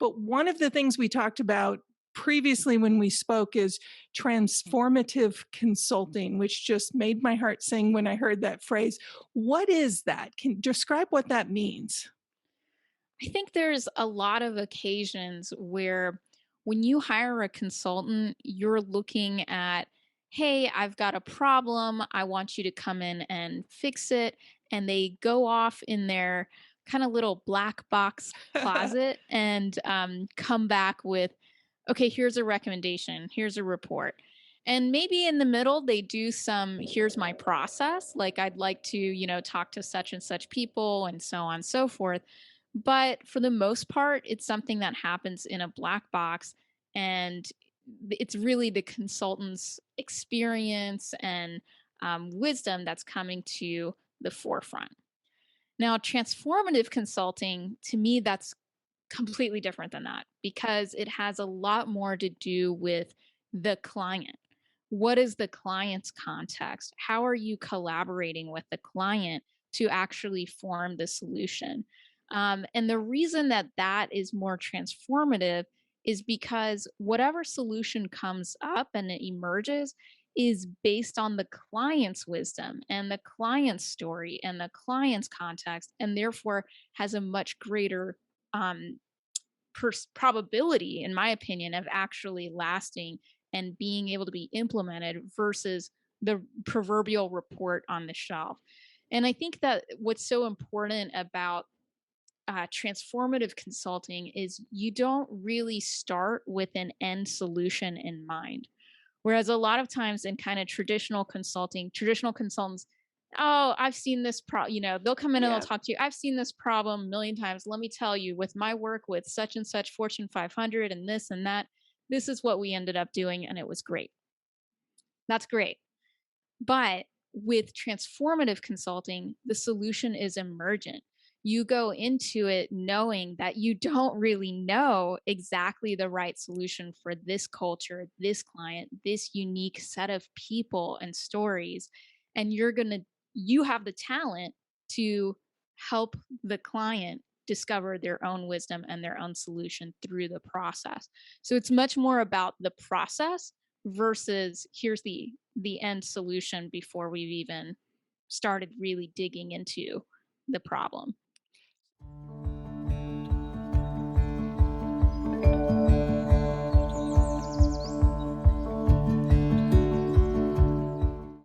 But one of the things we talked about previously when we spoke is transformative consulting, which just made my heart sing when I heard that phrase. What is that? Can describe what that means? I think there's a lot of occasions where when you hire a consultant, you're looking at, hey, I've got a problem. I want you to come in and fix it. And they go off in their kind of little black box closet and come back with, okay, here's a recommendation, here's a report. And maybe in the middle, they do some, here's my process. Like, I'd like to, talk to such and such people and so on and so forth. But for the most part, it's something that happens in a black box. And it's really the consultant's experience and wisdom that's coming to the forefront. Now, transformative consulting, to me, that's completely different than that because it has a lot more to do with the client. What is the client's context? How are you collaborating with the client to actually form the solution? And the reason that that is more transformative is because whatever solution comes up and it emerges is based on the client's wisdom and the client's story and the client's context, and therefore has a much greater um, probability, in my opinion, of actually lasting and being able to be implemented versus the proverbial report on the shelf. And I think that what's so important about transformative consulting is you don't really start with an end solution in mind. Whereas a lot of times in kind of traditional consulting, traditional consultants, oh, I've seen this they'll come in and they'll Yeah. talk to you. I've seen this problem a million times. Let me tell you, with my work with such and such Fortune 500 and this and that, this is what we ended up doing. And it was great. That's great. But with transformative consulting, the solution is emergent. You go into it knowing that you don't really know exactly the right solution for this culture, this client, this unique set of people and stories. And you have the talent to help the client discover their own wisdom and their own solution through the process. So it's much more about the process versus here's the end solution before we've even started really digging into the problem.